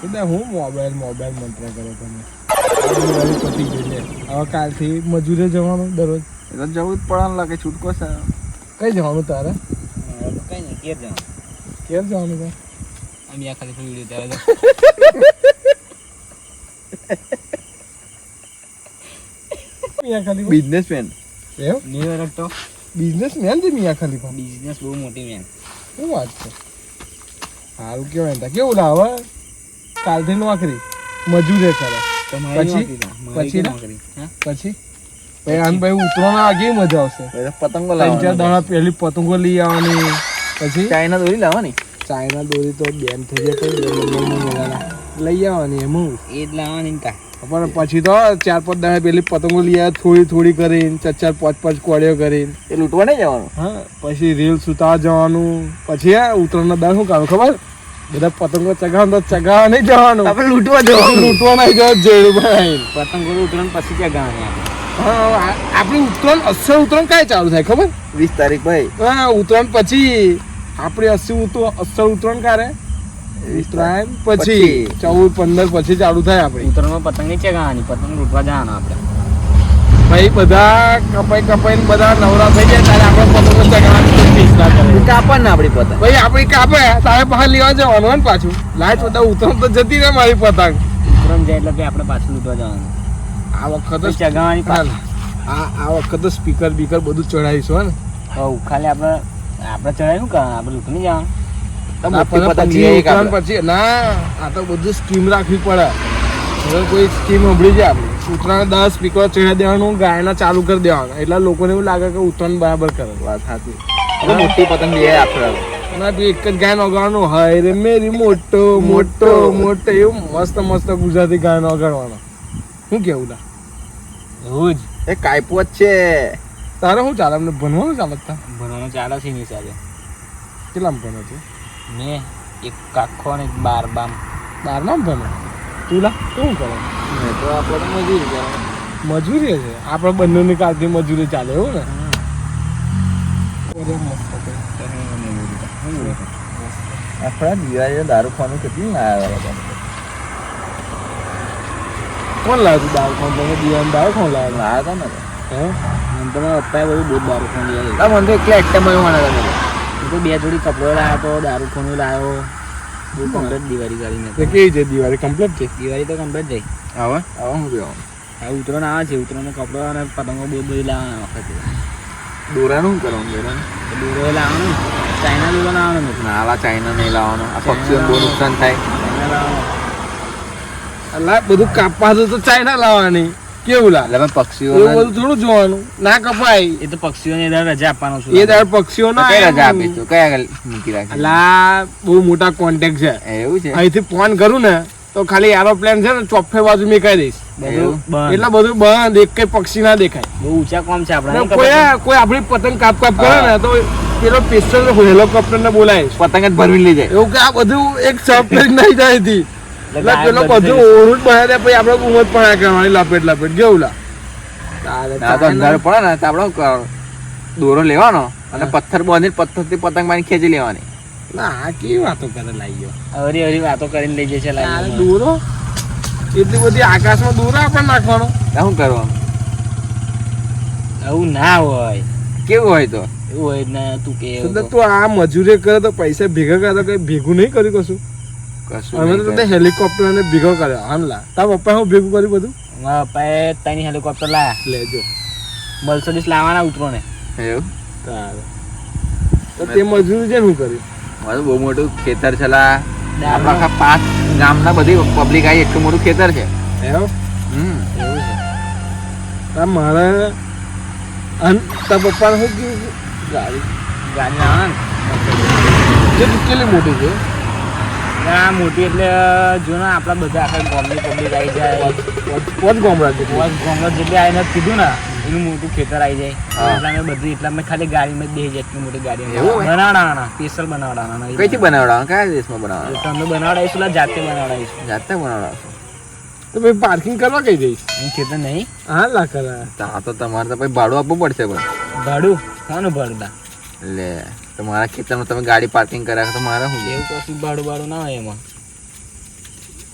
એટલે હું મોબાઈલ મંત્ર કરો તમે પતી ગઈ લે. હવે કાલથી મજૂરે જવાનું દરરોજ. એ તો જવું જ પડે લાગે છૂટકો છે. કઈ જવાનું તારે? કઈ નહીં ઘેર જવાનું. ક્યારે જવાનું તારે? અમે આ ખાલી વિડીયો ત્યારે મિયા ખલીફા બિઝનેસમેન એવું ન્યુ ઇયર તો બિઝનેસમેન છે મિયા ખલીફા. બિઝનેસ બહુ મોટી મેન. શું વાત છે? સારું કેવાય ને. કેવું લાવે કાલથી નોકરી મજૂરે કરે પછી પછી પછી આન ભાઈ ઉતરવાના આગે મજા આવશે. પતંગો 3-4 દાડા પહેલી પતંગો લઈ આવવાની. પછી ચાઇના દોરી લાવવાની. ચાઇના દોરી તો બેન થઈ જાય તો લઈ આવવાની એમ એ જ લાવવાની ને કા. પણ પછી તો 4-5 દાડા પહેલી પતંગો લઈ આવે થોડી કરીને 4-5 કોળીઓ કરીને. એ લૂંટવા નહીં જવાનું. હા પછી રીલ સુતા જવાનું. પછી ઉત્તરાયણના દાડા શું કરવાનું ખબર? બધા પતંગો ચગાવવા તો ચગાવવા નહીં જવાનું, આપણે લૂંટવા જવાનું. લૂંટવા નહીં જવાનું જેડુભાઈ. પતંગો ઉતરણ પછી ક્યાં ગાવાની આપણે. હા આપણું ઉત્તરાયણ અસલ ઉત્તરાયણ ક્યારે ચાલુ થાય ખબર? 20 તારીખ ભાઈ. હા ઉત્તરાયણ પછી આપણે અસલ ઉત્તરાયણ ક્યારે? ઉત્તરાયણ પછી 14-15 પછી ચાલુ થાય આપણે. ઉતરણમાં પતંગ નહીં ચગાવવાની, પતંગ લૂંટવા જવાનું આપણે. ભાઈ બધા કપાઈને બધા નવરા થઈ જાય ત્યારે આપણે પતંગો ચગાવવાની ચેષ્ટા કરે. કાપડ ને આપણી પતંગ ભાઈ આપણી કાપે તારે બહાર લેવા જવાનું હોય ને પાછું. લાઈટ બધા ઉત્તરાયણ તો જતી રહે મારી પતંગ. ઉતરણ જાય એટલે આપણે પાછું લૂંટવા જવાનું. આ વખત ચગાવવાની પાછી. આ વખત સ્પીકર બીકર બધું ચડાવીશું ને. ખાલી આપણે ચડાવ્યું કા આપણે લૂંટ નહીં જવાનું. પછી ના આ તો બધું સ્કીમ રાખવી પડે. હવે કોઈ સ્કીમ સાંભળી જાય આપણી. ઉત્તરાયણ 10 સ્પીકર ચડાવી દેવાનું, ગાયના ચાલુ કરી દેવાનું. એટલે લોકોને એવું લાગે કે ઉત્તરાયણ બરાબર કરે. વાત સાચી. મોટી પતંગ લઈ આપણે ના તો એક જ ગાયન વગાડવાનું. હાય રે મેરી મોટો મોટો મોટો એવું મસ્ત ગુજરાતી ગાયન વગાડવાનો. શું કેવું લા? એવું જ. એ કાયપો જ છે. તારે શું ચાલે? અમને ભણવાનું ચાલે? ભણવાનું ચાલે છે એની હિસાબે. કેટલામાં ભણે છે? મેં એક કાખો ને 12 બામ. 12માં ભણે? તું લા શું કરે? મેં તો આપણે તો મજૂરી કરવાની. મજૂરી છે આપણે બંનેની કાલથી મજૂરી ચાલે એવું ને. આપણા દિવાળીએ દારૂ ખાવાનું કેટલું ના આવ્યા. કોણ લાવ્યું દારૂ ખાવાનું? તમે દિવાળી દારૂ ખાવાનું લાવ્યા? લાવ્યા હતા ને હે મને તો મારા પપ્પાએ બધું બહુ દારૂ ખાવાનું લઈ મને તો એકલા એકટા મળવાના હતા. તો 2 જોડી કપડો લાવ્યો તો દારૂ ખાવાનું લાવ્યો. બહુ કમ્પ્લીટ દિવાળી કરીને. તો કેવી છે દિવાળી? કમ્પ્લીટ છે દિવાળી તો કમ્પ્લીટ જઈ. હવે શું કહેવાનું? આ ઉતરણ આવે છે. ઉતરણનો કપડો અને પતંગો બધી લાવવાના વખતે. દોરાનું શું કરવાનું? દોરાનું દોરો લાવવાનું. ચાઇના દોરો લાવવાનો. નાલા ચાઇના નહીં લાવવાનો. આ પક્ષીઓને બહુ નુકસાન થાય. ચાઇના લાવવાનો. અલા બધું કાપવા તો ચાઇના લાવવાની. કેવું લા? એટલે પક્ષીઓ એવું બધું થોડું જોવાનું. ના કપાય એ તો પક્ષીઓને રજા આપવાનો છું. એ દર પક્ષીઓ ના કઈ રજા આપી તું? કઈ આગળ મૂકી રાખી? અલા બહુ મોટા કોન્ટેક્ટ છે. એવું છે? અહીંથી ફોન કરું ને તો ખાલી એરોપ્લેન છે ને ચોફે બાજુ મેકાઈ દઈશ. બધું બંધ. એટલે બધું બંધ. એક કઈ પક્ષી ના દેખાય. બહુ ઊંચા કોમ છે આપણા. કોઈ આપણી પતંગ કાપ કરે ને તો પેલો સ્પેશિયલ હેલિકોપ્ટર ને બોલાય. પતંગ જ ભરવી લઈ જાય. એવું કે આ બધું એક સરપ્રાઈઝ નહીં જાય હતી. એટલે પેલો બધું ઓરું બનાવી દે પછી આપણે ઉમદ પણ કરવાની લપેટ કેવું લા? ના તો અંધારું પડે ને તો આપણે શું કરવાનું? દોરો લેવાનો અને પથ્થર બાંધીને પથ્થરથી પતંગ મારી ખેંચી લેવાની. ના આ કેવી વાતો કરે લાગ્યો? હરી વાતો કરીને લઈ જશે. દોરો એટલી બધી આકાશમાં દોરો આપણે નાખવાનો. શું કરવાનું? આવું ના હોય. કેવું હોય તો? એવું હોય ને તું કે તું આ મજૂરી કરે તો પૈસા ભેગા કરે તો કઈ ભેગું નહીં કર્યું કશું? કશું અમે તો તને હેલિકોપ્ટર ને ભેગો કર્યો. હામલા તારા પપ્પા હું ભેગું કર્યું બધું? મારા પપ્પાએ 3 હેલિકોપ્ટર લાયા. લેજો મર્સિડીઝ લાવવાના ઉતરો ને. એવું? તારે તો તે મજૂરી છે શું કર્યું? મારું બહુ મોટું ખેતર છે લા. આપણા આખા 5 ગામના બધી પબ્લિક આવી એટલું મોટું ખેતર છે. એવું એવું છે. મારે તારા પપ્પાને શું કીધું? ગાડી લાવવાના. કેટલી મોટી છે? ના મોટી એટલે જો ને આપણા બધા આખા ગામની પબ્લિક આવી જાય. પોચ ગામડા છે. ગામડા જેટલી આવીને કીધું ને એનું મોટું ખેતર આવી જાય. એટલા મેં બધું એટલા મેં ખાલી ગાડીમાં બે જેટલી મોટી ગાડી બનાવડાના. સ્પેશિયલ બનાવડાના. કઈથી બનાવડાવવાનું? કયા દેશમાં બનાવવાનું? તમે બનાવડાવીશું જાતે બનાવડાવીશું. જાતે બનાવડાવશો તો ભાઈ પાર્કિંગ કરવા કઈ જઈશ? એનું ખેતર નહીં. હા લા કરા તો તમારે તો ભાઈ ભાડું આપવું પડશે. પણ ભાડું કોનું ભાડું? લે તમારા ખેતરમાં તમે ગાડી પાર્કિંગ કર્યા તો મારે શું? એવું કશું ભાડું ના હોય એમાં.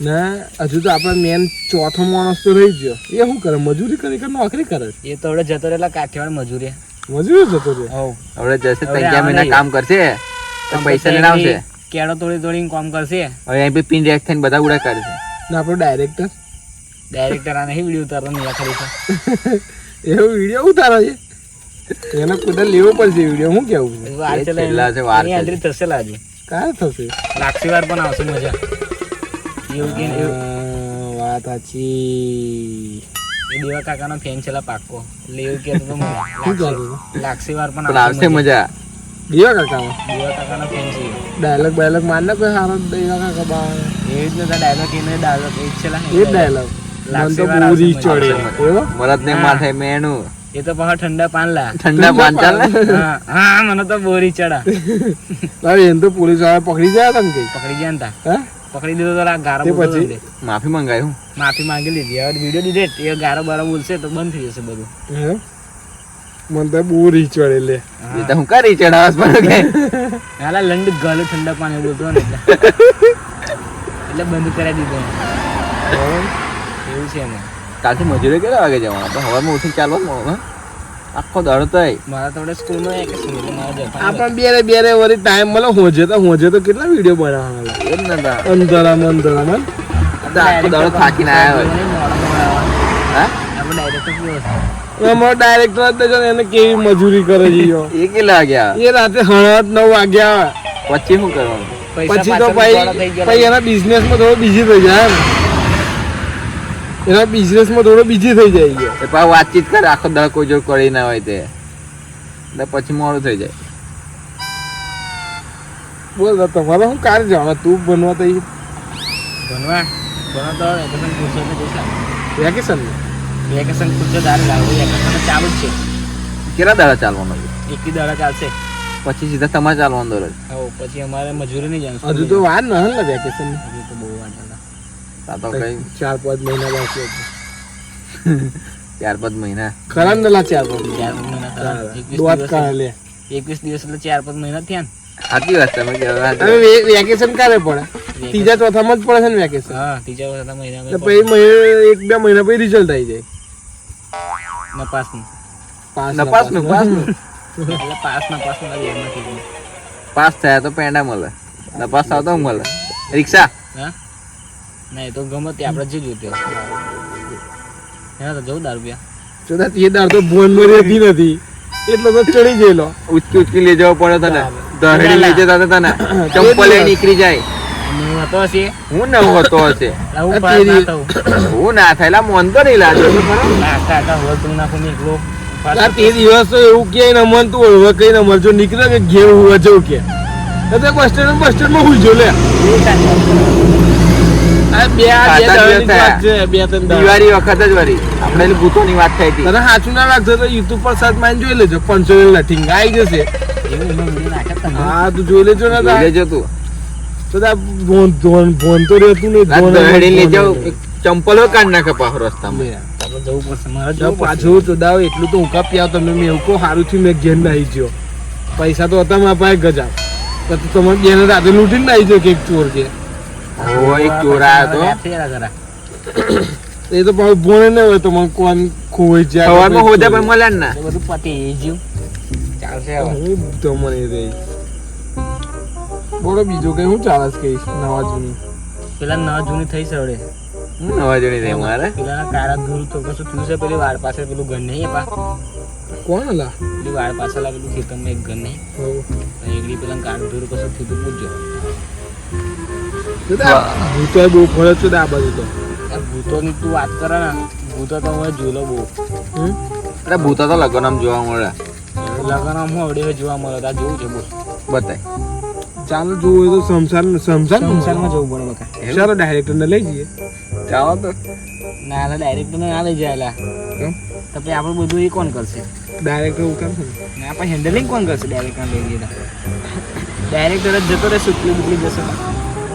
ને હજુ તો આપણે મેન ચોથો માણસ તો રહી ગયો. એ શું કરે? મજૂરી કરી કે નોકરી કરે? એ તો હવે જતો રહેલા કાઠિયાવાડ મજૂરી. મજૂરી જતો રહે. હવે જશે 3 મહિના કામ કરશે તો પૈસા લઈને આવશે. કેળો તોડીને કામ કરશે. હવે અહીં બી પિન રેક થઈને બધા ઉડા કરશે. ને આપણો ડાયરેક્ટર આ નહીં વિડીયો ઉતારવાનો નિયા ખરી છે. એવો વિડીયો ઉતારો છે એને કુદર લેવો પડશે વિડીયો. હું કેવું છે? વાર એ ચલાવીને છેલ્લા છે, વાર એની છે. હાજરી થશે લાજુ. કાય થશે? લાક્ષી વાર પણ આવશે મજા. એવું કે વાત સાચી. એ દેવા કાકાનો ફેન છે પાક્કો. એટલે એવું કહેતો તો મને. શું કહેતો? લાક્ષી વાર પણ પણ આવશે મજા. દેવા કાકામાં દેવા કાકાનો ફેન છે. ડાયલોગ માર ને કોઈ સારો દેવા કાકા બા એવી જ નતા ડાયલોગ એને ડાયલોગ એ જ છે એ ડાયલોગ મને તો પૂરી ચડે એવો. મરદ ને માથે મેણું એ તો પાછા ઠંડા પાન લા. ઠંડા પાન ચાલે. હા હા મને તો બોરી ચડા. તારે એને તો પોલીસ વાળા પકડી ગયા હતા ને કઈ. પકડી ગયા ને તા. હે? પકડી દીધો તો આ ગારો તે બોલતો પછી? દે. માફી મંગાયું. માફી માંગી લીધી. હવે વિડીયો ડિલીટ. એ ગારો બારો બોલશે તો બંધ થઈ જશે બધું. હે? મને તો બહુ રીચ ચડે લે. એ તો હું કરી ચડાવસ પણ કે હાલા લંડ ગલે ઠંડા પાણી બોલતો ને એટલે બંધ કરાવી દીધો. એવું છે એમાં. કાલથી મજૂરી કેટલા વાગે જવાનું? તો હવારમાં ઉઠીને ચાલવાનું. આખો દાડો તો મારા તો વડે સ્કૂલમાં એક છે એટલે મારા જતા આપણે બેરે વળી ટાઈમ મળે હોજે તો કેટલા વિડીયો બનાવવાના એ જ નતા. અંધારામાં આખો દાડો થાકીને આવ્યા હોય. હા? આપણે ડાયરેક્ટ કેવો છે અમારો ડાયરેક્ટર જ જો ને એને કેવી મજૂરી કરે છે યો. એ કેટલા વાગ્યા? એ રાતે 9:30 વાગ્યા પછી શું કરવાનું? પછી તો ભાઈ એના બિઝનેસમાં થોડો બીજી થઈ જાય એમ. એના બિઝનેસમાં થોડો બીજી થઈ જાય છે. એ પાછું વાતચીત કરે આખો દાડો કોઈ જોડે કરી ના હોય તે એટલે પછી મોડું થઈ જાય. બોલ તમારે શું કાર્ય જવાનું? તું બનવા તો ભણવા તો વેકેશન ખુરશો દારૂ લાવો. વેકેશન ચાલુ જ છે. કેટલા દાડા ચાલવાનો છે? એકથી દાડા ચાલશે. પછી સીધા તમારે ચાલવાનું દરરોજ. હવે પછી અમારે મજૂરી નહીં જવાનું. હજુ તો વાર ન ને વેકેશન હજુ તો બહુ વાર ચાલે. આ તો કઈ 4-5 મહિના બાકી હતા. 4-5 મહિના. ખરા ને લા 4-5 4 મહિના થયા. 21 દોત દિવસ કાઢ લે. 21 દિવસ એટલે 4-5 મહિના થયા ને. સાચી વાત તમે કહેવા. હવે વેકેશન ક્યારે પડે? ત્રીજા ચોથામાં જ પડે છે ને વેકેશન. હા ત્રીજા ચોથા મહિના તો પછી 1-2 મહિના પછી રિઝલ્ટ આવી જાય. નપાસનું નપાસનું એટલે પાસનું એમાં થઈ ગયું. પાસ થયા તો પેંડા મળે. નપાસ થયો તો મળે રિક્ષા. હા ના એ તો ગમે તે આપણે જે જોઈતું એના તો જવું દારૂ રૂપિયા. ચોથા તે દાર તો ભોન માં રહેતી નથી એટલો તો ચડી ગયેલો. ઉચકી લઈ જવો પડે તને. દહડી લઈ જતા હતા તને. ચંપલ એ નીકળી જાય. હું હતો હશે હું ન હોતો હશે. હું પાસ ના થવું. હું ના થયેલા મોન તો નહીં લાગે. કાકા હવે તું નાખું નીકળો. આ તે દિવસ તો એવું કે ને મન તું ઓળવા કઈ ને મરજો નીકળે કે ઘેર હોવા જવું કે તો બસ સ્ટેન્ડ માં હુઈ જો લે. આ બે દાડાની વાત છે. 2-3 દિવાળી વખત જ વળી આપણે ભૂતોની વાત થઈ હતી. તને સાચું ના લાગતો તો યુટ્યુબ પર સર્ચ મારી જોઈ લેજો. 500 લઠીંગ આવી જશે. એવું એમાં વિડીયો નાખ્યા તમે. હા તું જોઈ લેજો ને. લઈ લેજો તું. તો ભોન તો રહેતું નહીં. દહડી લઈ જાવ. ચંપલો કાઢ નાખે પાછો રસ્તામાં. આપણે જવું પડશે. મારે જો જવું પાછું તો દાવ એટલું તો હું કાપી આવ તમને મેં એવું કહું સારું થયું મેં ઘેર નાહી ગયો. પૈસા તો હતા મારા પાસે ગજા. તો તમારે બેને રાતે લૂંટીને નાહી ગયો કે એક ચોર કે એક ચોર આવ્યો એ તો પાછું ભોણે ને હોય તો મને કોણ ખોવાઈ જાય. સવારમાં હોદે પણ મળ્યા ને. બધું પતી ગયું. ચાલશે હવે. હું તો મને રહી. બોલો બીજું કઈ હું ચાલે છે કઈ નવા જૂની? પેલા નવા જૂની થઈ સડે. હું નવા જોડી રહી મારે. પેલા કાળા ધૂળ તો કશું થયું છે. પેલી વાડ પાસે પેલું ઘર નહીં પા. કોણ હલા? પેલી વાડ પાછળ પેલું ખેતરમાં એક ઘર નહીં. એકડી પેલા કાળું ધૂળ કશું થયું તો પૂછજો. ભૂતો બહુ ફરજ છે આ બાજુ તો. ભૂતોની તું વાત કરે ને ભૂતો તો હું જોલો બહુ. અરે ભૂતા તો લગ્ન જોવા મળે. લગન આમ હવડે જોવા મળે. આ જોવું છે બોલ. બતાય. ચાલો જોવું તો સંસારમાં જવું પડે બકા. ચાલો ડાયરેક્ટર ને લઈ જઈએ. ચાલો તો. ના ડાયરેક્ટર ના લઈ જાય. કેમ? તો પછી આપણે બધું એ કોણ કરશે? ડાયરેક્ટર ઉતારશે ને. ના આપણે હેન્ડલિંગ કોણ કરશે? ડાયરેક્ટર લઈ જઈએ. ડાયરેક્ટર જ જતો રહે. સુટલી બુટલી જશે.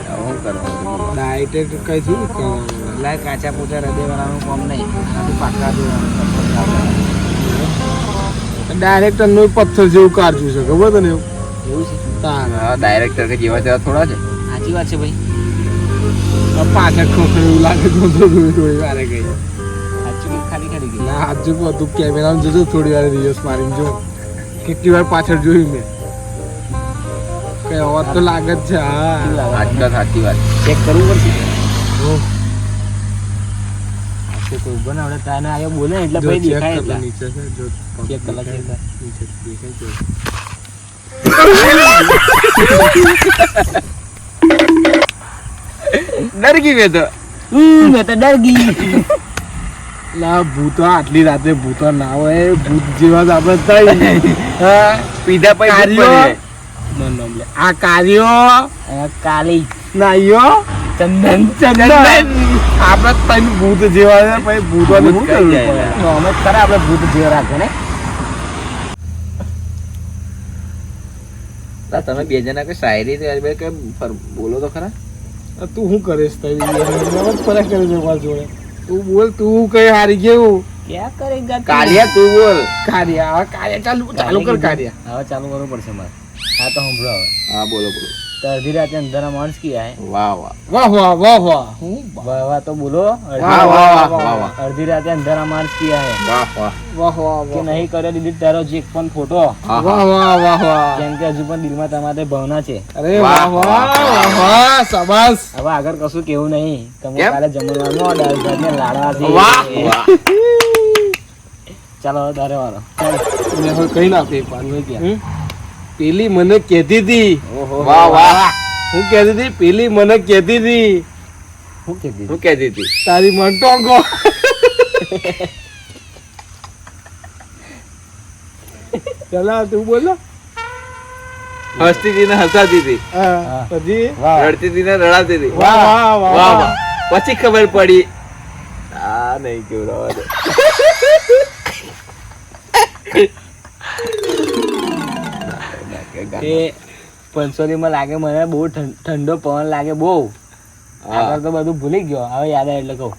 શું કરવાનું? ડાયરેક્ટર કઈ થયું લાય કાચા પોચા હૃદય વાળાનું કામ નહીં. આનું પાકા દેવાનું. ડાયરેક્ટર નું પથ્થર જેવું કાઢ્યું છે ખબર તને? એવું છે. ડાયરેક્ટર કે જેવા તેવા થોડા છે. સાચી વાત છે ભાઈ. પાછળ ખોખરે એવું લાગે તો થોડી વારે ગઈ સાચું કે ખાલી ખાલી ગઈ ના હાથ જો તું કેમેરામાં જોજો થોડી વાર રિયસ મારીને જો કેટલી વાર પાછળ જોયું મેં કઈ અવાજ તો લાગે જ છે હા આજકાલ સાચી વાત ચેક કરવું પડશે કોઈ ઉભો ના આવડે તાને આયો બોલે ને એટલે પછી દેખાય એટલે નીચે છે જો ચેક કલા ચેક કર નીચે દેખાય છે ડર ગઈ મેં તો મેં તો ડર ગઈ લા ભૂતો આટલી રાતે ભૂતો ના હોય ભૂત જેવા જ આપણે થઈ હા પીધા પછી કાર્યો આ કાર્યો કાલી નાયો ચંદન ચંદન આપણે તને ભૂત જેવા છે પછી ભૂતોને શું કરવું પડે અમે ખરા આપણે ભૂત જેવા રાખે ને તમે બે જણા કઈ શાયરી કે બોલો તો ખરા તું શું કરીશ તઈ ફરક કરે છે મારા જોડે તું બોલ તું કઈ હારી ગયું ક્યાં કરેગા કાલિયા તું બોલ કાર્ય હવે કાર્ય ચાલુ કર કાર્ય હવે ચાલુ કરવું પડશે મારે હા તો સાંભળો હવે હા બોલો બોલો તો અડધી રાતે અંધારા માણસ કિયા હે વાહ વાહ વાહ વાહ વાહ વાહ હું વાહ વાહ તો બોલો વાહ વાહ વાહ વાહ અડધી રાતે અંધારા માણસ કિયા હે વાહ વાહ વાહ વાહ કે નહીં કરે દીદી તારો જે પણ ફોટો હા વાહ વાહ વાહ વાહ કેમ કે હજુ પણ દિલમાં તમારે ભાવના છે અરે વાહ વાહ વાહ વાહ શાબાશ હવે આગળ કશું કેવું નહીં તમે કેમ? કાલે જમવાનું દાળ ભાત ને લાડવા છે વાહ વાહ ચાલો હવે તારે વારો મેં હવે કઈ ના આપે પેલી મને કહેતી હતી ઓહો વાહ વાહ હું કહેતી હતી પેલી મને કહેતી હતી શું કીધું શું કહેતી હતી તારી મન ટોંકો ચલા તું બોલો હસતી હતી ને હસાતી હતી હા પછી વાહ રડતી હતી ને રડાતી હતી વાહ વાહ વાહ વાહ વાહ પછી ખબર પડી આ નહીં કેવું રવા દે એ પંચોલીમાં લાગે મને બહુ ઠંડો પવન લાગે બહુ આગળ તો બધું ભૂલી ગયો હવે યાદ આવે એટલે કહું